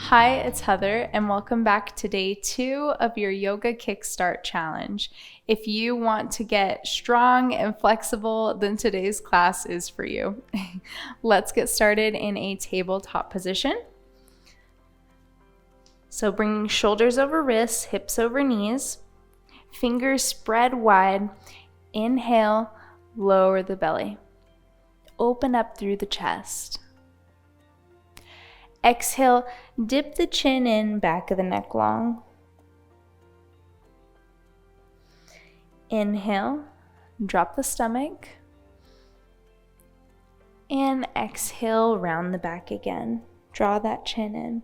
Hi, it's Heather, and welcome back to day 2 of your Yoga Kickstart challenge. If you want to get strong and flexible, then today's class is for you. Let's get started in a tabletop position. So bringing shoulders over wrists, hips over knees, fingers spread wide. Inhale, lower the belly. Open up through the chest. Exhale, dip the chin in, back of the neck long. Inhale, drop the stomach. And exhale, round the back again. Draw that chin in.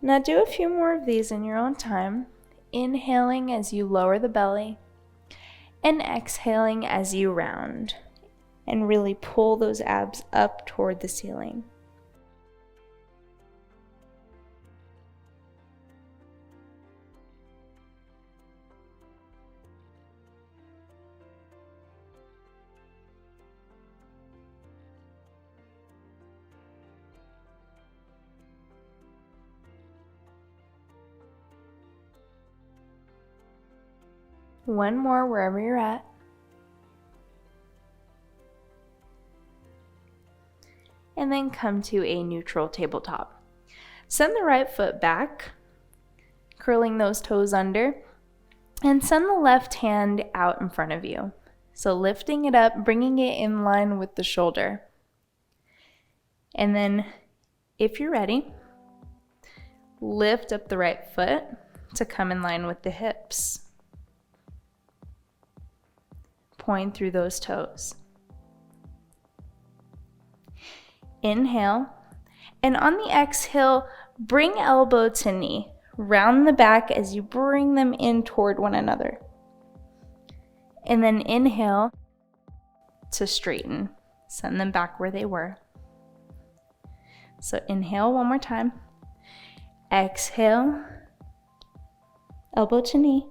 Now do a few more of these in your own time. Inhaling as you lower the belly. And exhaling as you round. And really pull those abs up toward the ceiling. One more wherever you're at. And then come to a neutral tabletop. Send the right foot back, curling those toes under, and send the left hand out in front of you. So lifting it up, bringing it in line with the shoulder. And then, if you're ready, lift up the right foot to come in line with the hips. Point through those toes. Inhale, and on the exhale, bring elbow to knee. Round the back as you bring them in toward one another. And then inhale to straighten. Send them back where they were. So inhale one more time. Exhale, elbow to knee.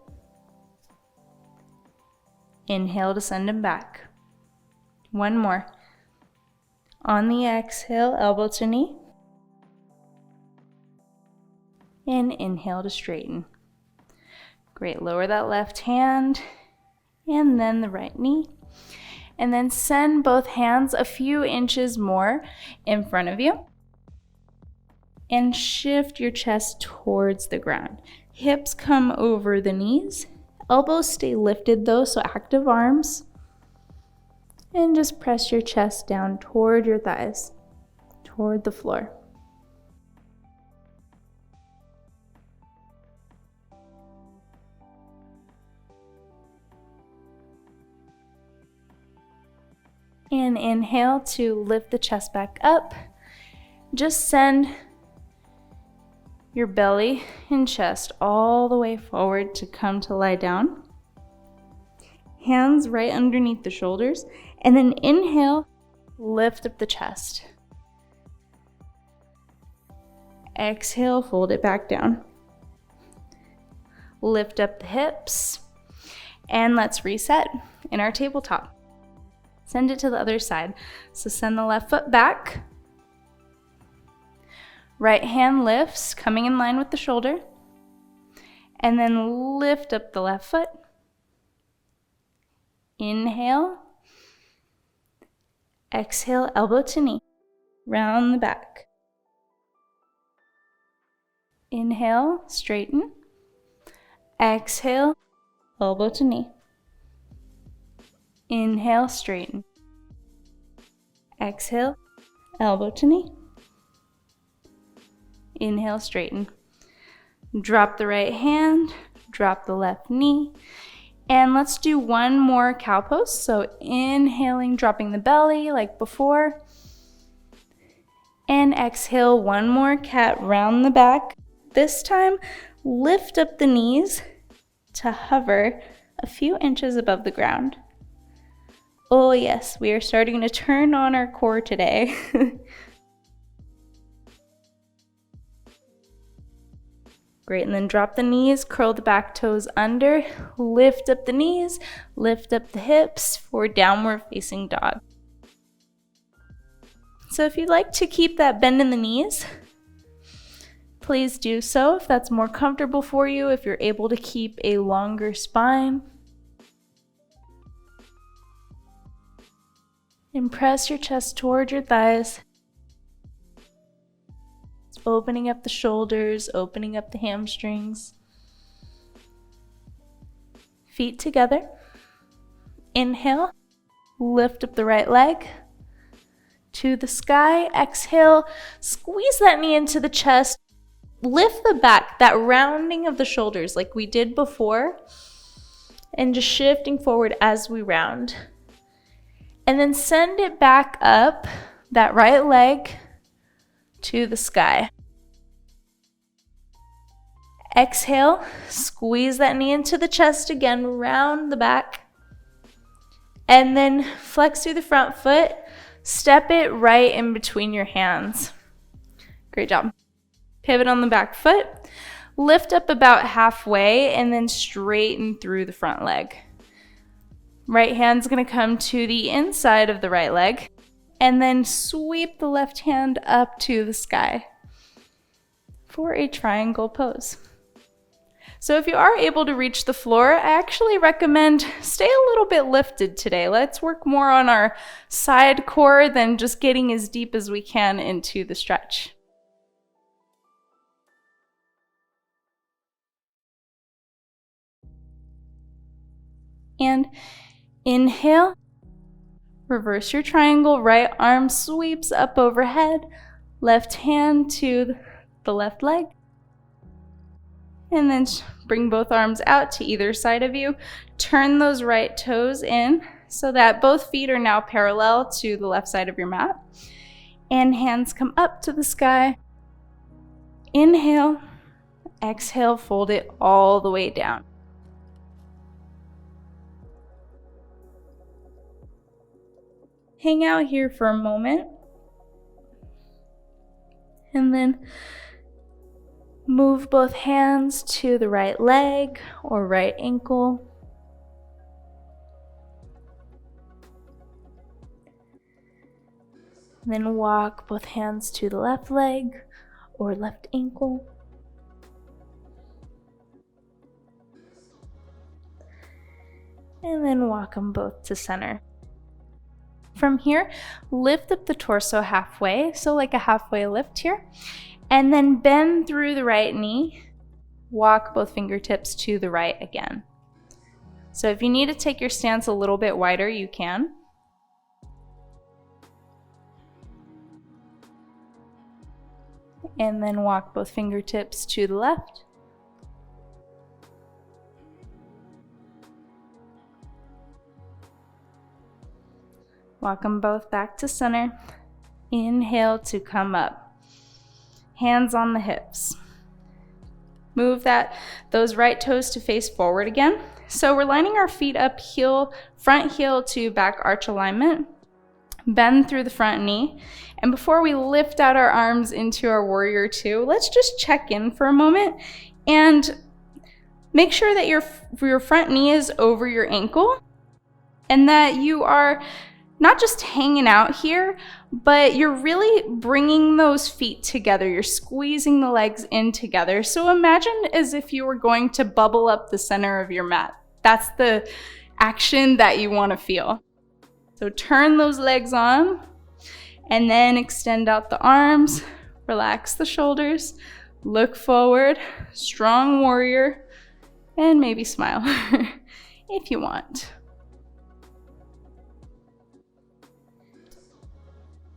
Inhale to send them back. One more. On the exhale, elbow to knee. And inhale to straighten. Great, lower that left hand and then the right knee. And then send both hands a few inches more in front of you. And shift your chest towards the ground. Hips come over the knees. Elbows stay lifted though, so active arms. And just press your chest down toward your thighs, toward the floor. And inhale to lift the chest back up. Just send your belly and chest all the way forward to come to lie down. Hands right underneath the shoulders. And then inhale, lift up the chest. Exhale, fold it back down. Lift up the hips. And let's reset in our tabletop. Send it to the other side. So send the left foot back. Right hand lifts, coming in line with the shoulder. And then lift up the left foot. Inhale. Exhale, elbow to knee. Round the back. Inhale, straighten. Exhale, elbow to knee. Inhale, straighten. Exhale, elbow to knee. Inhale, straighten. Drop the right hand, drop the left knee. And let's do one more cow pose. So inhaling, dropping the belly like before. And exhale, one more cat, round the back. This time, lift up the knees to hover a few inches above the ground. Oh yes, we are starting to turn on our core today. Great, and then drop the knees, curl the back toes under, lift up the knees, lift up the hips for downward facing dog. So if you'd like to keep that bend in the knees, please do so if that's more comfortable for you, if you're able to keep a longer spine. And press your chest toward your thighs. Opening up the shoulders, opening up the hamstrings. Feet together. Inhale, lift up the right leg to the sky. Exhale, squeeze that knee into the chest. Lift the back, that rounding of the shoulders like we did before, and just shifting forward as we round. And then send it back up, that right leg to the sky. Exhale, squeeze that knee into the chest again, round the back. And then flex through the front foot, step it right in between your hands. Great job. Pivot on the back foot, lift up about halfway, and then straighten through the front leg. Right hand's gonna come to the inside of the right leg, and then sweep the left hand up to the sky for a triangle pose. So if you are able to reach the floor, I actually recommend stay a little bit lifted today. Let's work more on our side core than just getting as deep as we can into the stretch. And inhale, reverse your triangle, right arm sweeps up overhead, left hand to the left leg, and then bring both arms out to either side of you. Turn those right toes in so that both feet are now parallel to the left side of your mat, and hands come up to the sky. Inhale, exhale, fold it all the way down. Hang out here for a moment, and then move both hands to the right leg or right ankle. Then walk both hands to the left leg or left ankle. And then walk them both to center. From here, lift up the torso halfway, so like a halfway lift here, and then bend through the right knee, walk both fingertips to the right again. So if you need to take your stance a little bit wider, you can. And then walk both fingertips to the left. Walk them both back to center. Inhale to come up. Hands on the hips. Move those right toes to face forward again. So we're lining our feet up, front heel to back arch alignment. Bend through the front knee. And before we lift out our arms into our warrior two, let's just check in for a moment and make sure that your front knee is over your ankle and that you are not just hanging out here, but you're really bringing those feet together. You're squeezing the legs in together. So imagine as if you were going to bubble up the center of your mat. That's the action that you want to feel. So turn those legs on and then extend out the arms, relax the shoulders, look forward, strong warrior, and maybe smile if you want.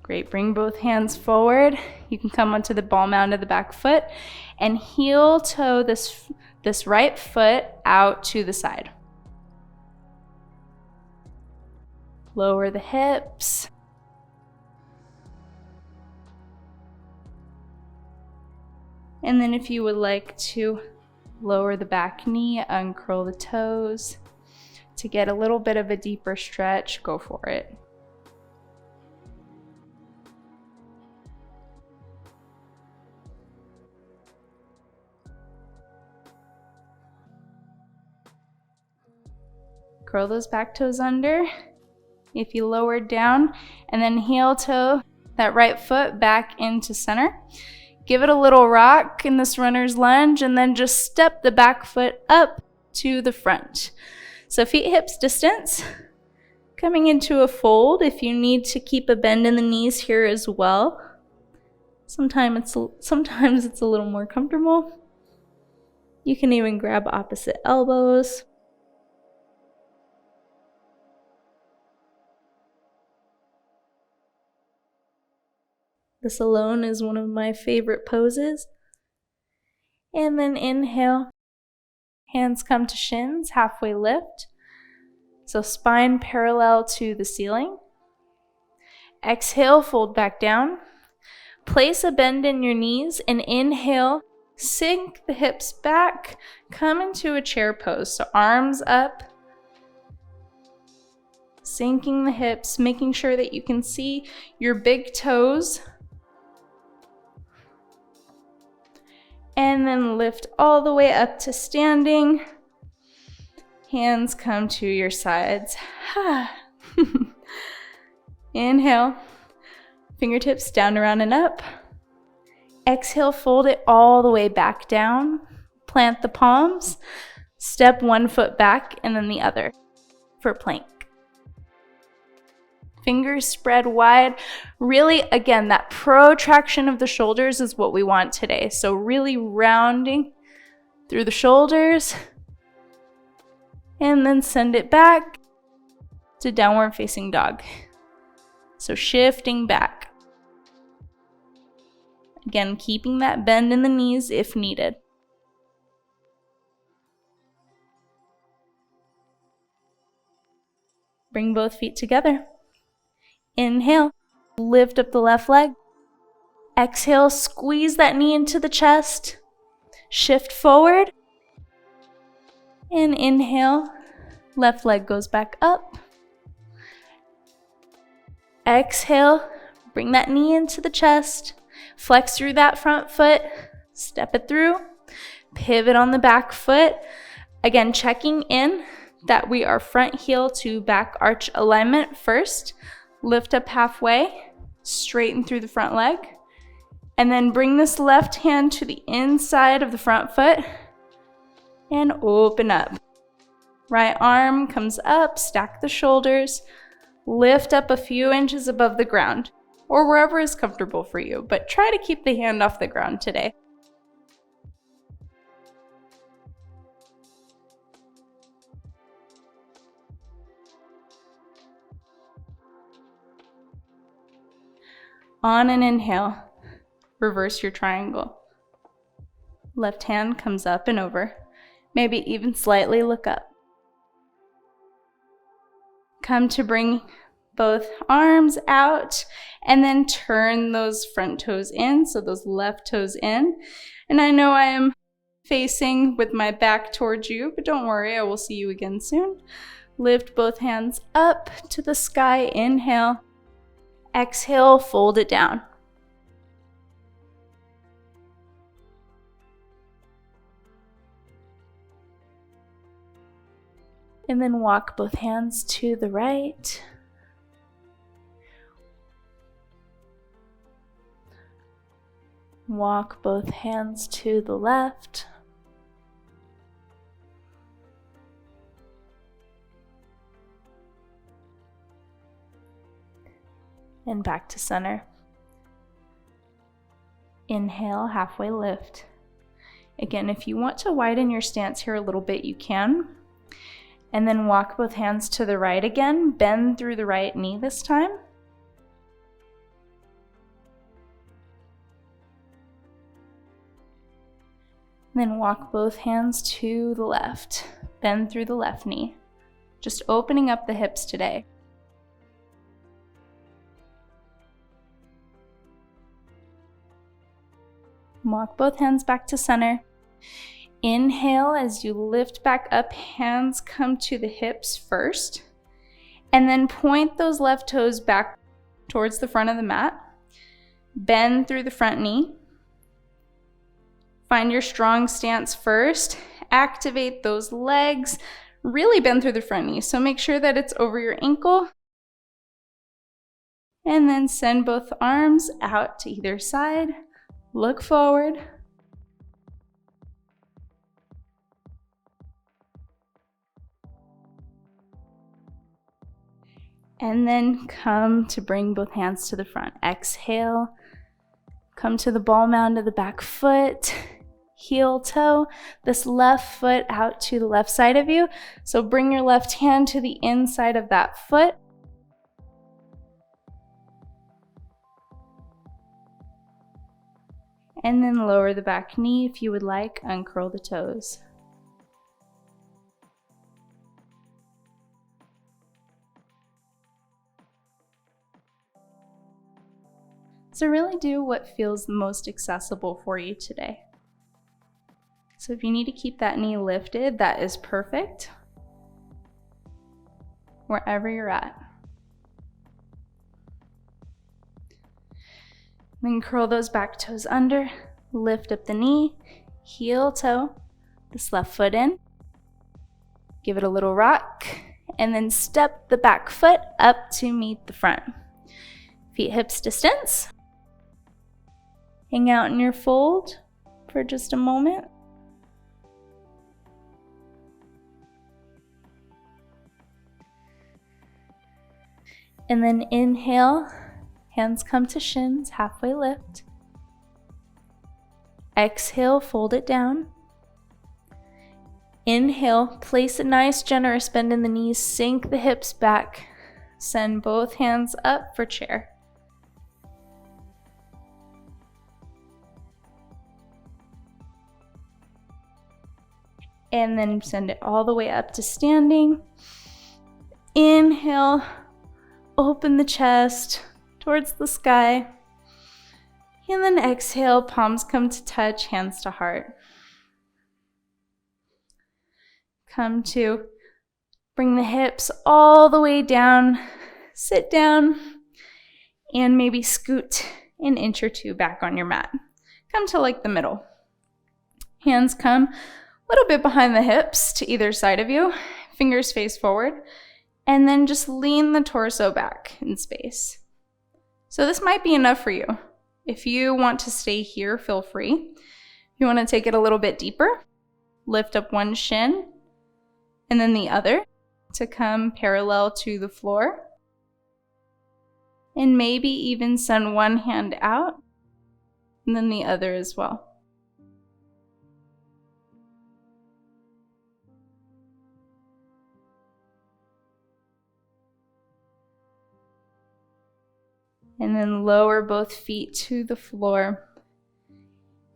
Great, bring both hands forward. You can come onto the ball mound of the back foot and heel toe this right foot out to the side. Lower the hips. And then if you would like to lower the back knee, uncurl the toes. To get a little bit of a deeper stretch, go for it. Curl those back toes under. If you lowered down, and then heel toe that right foot back into center. Give it a little rock in this runner's lunge, and then just step the back foot up to the front. So feet hips distance, coming into a fold. If you need to keep a bend in the knees here as well. Sometimes it's a little more comfortable. You can even grab opposite elbows. This alone is one of my favorite poses. And then inhale, hands come to shins, halfway lift. So spine parallel to the ceiling. Exhale, fold back down. Place a bend in your knees and inhale, sink the hips back, come into a chair pose. So arms up, sinking the hips, making sure that you can see your big toes. And then lift all the way up to standing. Hands come to your sides. Inhale, fingertips down, around, and up. Exhale, fold it all the way back down. Plant the palms. Step one foot back and then the other for plank. Fingers spread wide. Really, again, that protraction of the shoulders is what we want today. So really rounding through the shoulders. And then send it back to downward facing dog. So shifting back. Again, keeping that bend in the knees if needed. Bring both feet together. Inhale, lift up the left leg. Exhale, squeeze that knee into the chest. Shift forward. And inhale, left leg goes back up. Exhale, bring that knee into the chest. Flex through that front foot. Step it through. Pivot on the back foot. Again, checking in that we are front heel to back arch alignment first. Lift up halfway, straighten through the front leg, and then bring this left hand to the inside of the front foot and open up. Right arm comes up, stack the shoulders, lift up a few inches above the ground, or wherever is comfortable for you, but try to keep the hand off the ground today. On an inhale, reverse your triangle. Left hand comes up and over. Maybe even slightly look up. Come to bring both arms out and then turn those front toes in, so those left toes in. And I know I am facing with my back towards you, but don't worry, I will see you again soon. Lift both hands up to the sky, inhale. Exhale, fold it down. And then walk both hands to the right. Walk both hands to the left. And back to center. Inhale, halfway lift. Again, if you want to widen your stance here a little bit, you can. And then walk both hands to the right again. Bend through the right knee this time. Then walk both hands to the left. Bend through the left knee. Just opening up the hips today. Walk both hands back to center. Inhale as you lift back up, hands come to the hips first. And then point those left toes back towards the front of the mat. Bend through the front knee. Find your strong stance first. Activate those legs. Really bend through the front knee. So make sure that it's over your ankle. And then send both arms out to either side. Look forward. And then come to bring both hands to the front. Exhale. Come to the ball mound of the back foot. Heel toe this left foot out to the left side of you. So bring your left hand to the inside of that foot. And then lower the back knee if you would like, uncurl the toes. So really do what feels the most accessible for you today. So if you need to keep that knee lifted, that is perfect. Wherever you're at. Then curl those back toes under, lift up the knee, heel toe, this left foot in. Give it a little rock, and then step the back foot up to meet the front. Feet hips distance. Hang out in your fold for just a moment. And then inhale, hands come to shins, halfway lift. Exhale, fold it down. Inhale, place a nice generous bend in the knees, sink the hips back. Send both hands up for chair. And then send it all the way up to standing. Inhale, open the chest towards the sky. And then exhale, palms come to touch, hands to heart. Come to bring the hips all the way down, sit down, and maybe scoot an inch or two back on your mat. Come to like the middle. Hands come a little bit behind the hips to either side of you, fingers face forward, and then just lean the torso back in space. So this might be enough for you. If you want to stay here, feel free. If you want to take it a little bit deeper, lift up one shin and then the other to come parallel to the floor. And maybe even send one hand out and then the other as well. And then lower both feet to the floor.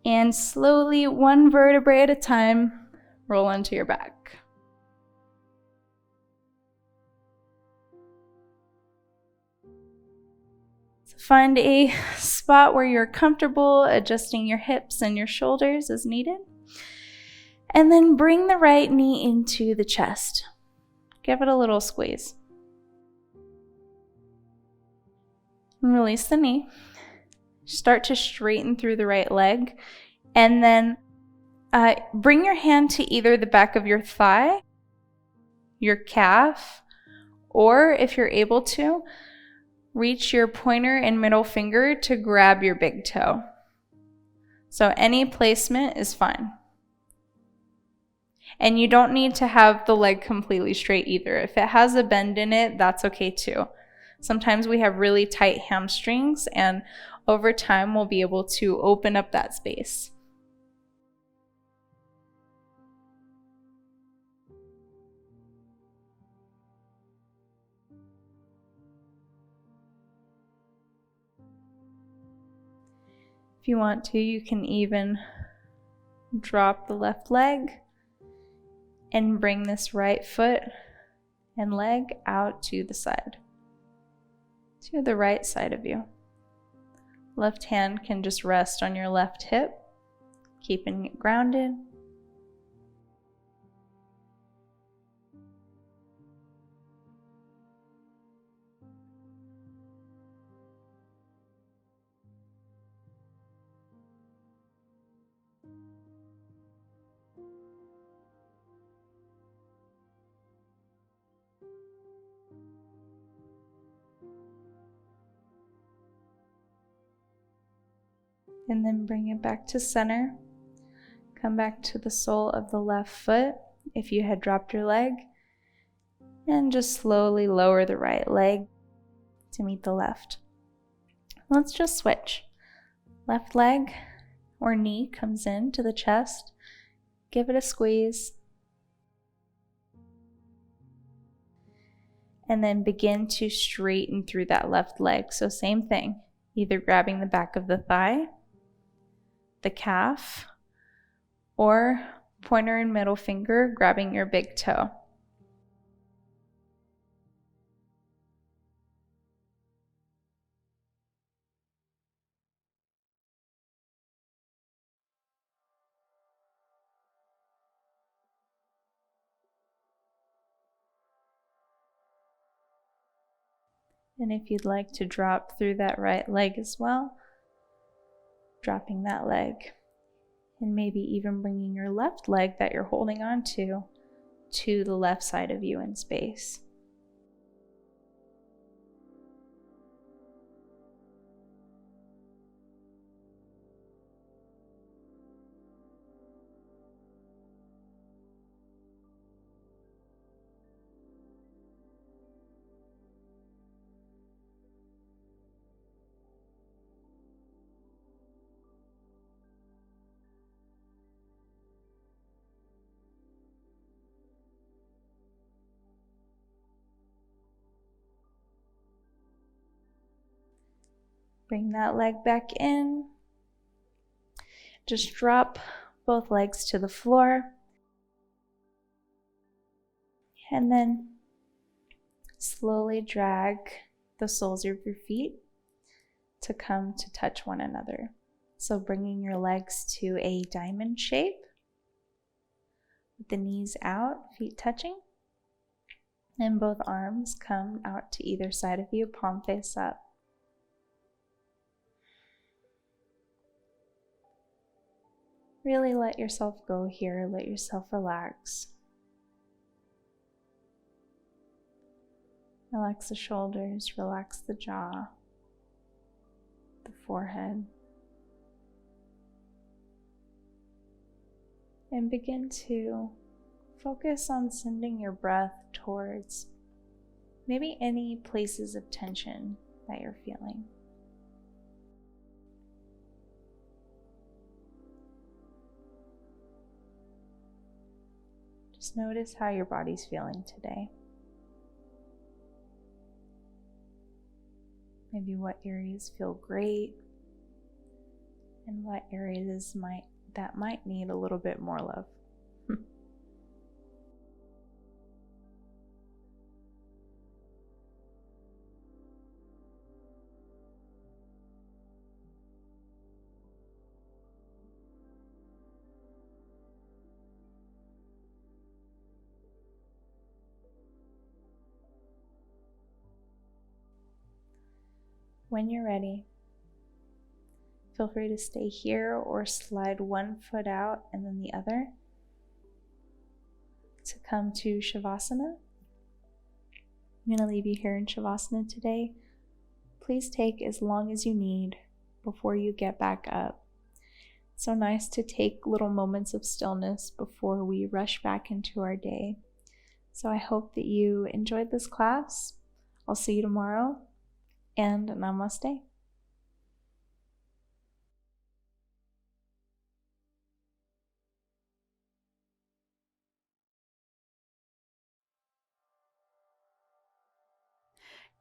And slowly, one vertebrae at a time, roll onto your back. So find a spot where you're comfortable, adjusting your hips and your shoulders as needed. And then bring the right knee into the chest. Give it a little squeeze. Release the knee. Start to straighten through the right leg. And then bring your hand to either the back of your thigh, your calf, or if you're able to, reach your pointer and middle finger to grab your big toe. So any placement is fine. And you don't need to have the leg completely straight either. If it has a bend in it, that's okay too. Sometimes we have really tight hamstrings, and over time we'll be able to open up that space. If you want to, you can even drop the left leg and bring this right foot and leg out to the side. To the right side of you. Left hand can just rest on your left hip, keeping it grounded. And then bring it back to center. Come back to the sole of the left foot if you had dropped your leg. And just slowly lower the right leg to meet the left. Let's just switch. Left leg or knee comes in to the chest. Give it a squeeze. And then begin to straighten through that left leg. So same thing, either grabbing the back of the thigh, the calf, or pointer and middle finger grabbing your big toe. And if you'd like to drop through that right leg as well, dropping that leg. And maybe even bringing your left leg that you're holding on to the left side of you in space. Bring that leg back in. Just drop both legs to the floor. And then slowly drag the soles of your feet to come to touch one another. So bringing your legs to a diamond shape with the knees out, feet touching. And both arms come out to either side of you, palm face up. Really let yourself go here, let yourself relax. Relax the shoulders, relax the jaw, the forehead. And begin to focus on sending your breath towards maybe any places of tension that you're feeling. Just notice how your body's feeling today. Maybe what areas feel great and what areas might need a little bit more love. When you're ready, feel free to stay here or slide one foot out and then the other to come to Shavasana. I'm going to leave you here in Shavasana today. Please take as long as you need before you get back up. It's so nice to take little moments of stillness before we rush back into our day. So I hope that you enjoyed this class. I'll see you tomorrow, and namaste.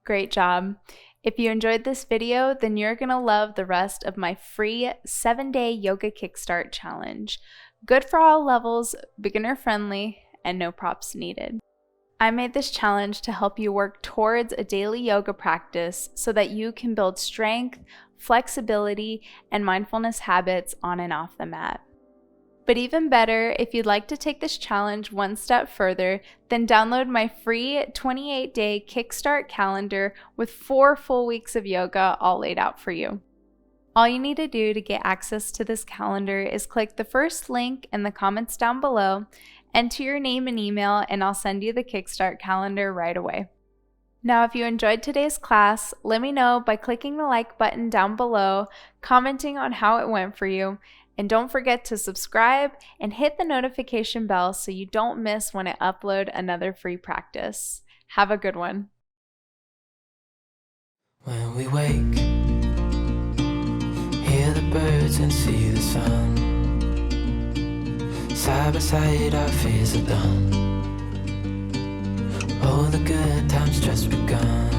Great job. If you enjoyed this video, then you're going to love the rest of my free 7-day yoga kickstart challenge. Good for all levels, beginner friendly, and no props needed. I made this challenge to help you work towards a daily yoga practice so that you can build strength, flexibility, and mindfulness habits on and off the mat. But even better, if you'd like to take this challenge one step further, then download my free 28-day Kickstart calendar with 4 full weeks of yoga all laid out for you. All you need to do to get access to this calendar is click the first link in the comments down below, enter your name and email, and I'll send you the Kickstart calendar right away. Now, if you enjoyed today's class, let me know by clicking the like button down below, commenting on how it went for you, and don't forget to subscribe and hit the notification bell so you don't miss when I upload another free practice. Have a good one. When we wake, hear the birds and see the sun. Side by side our fears are done. Oh, the good times just begun.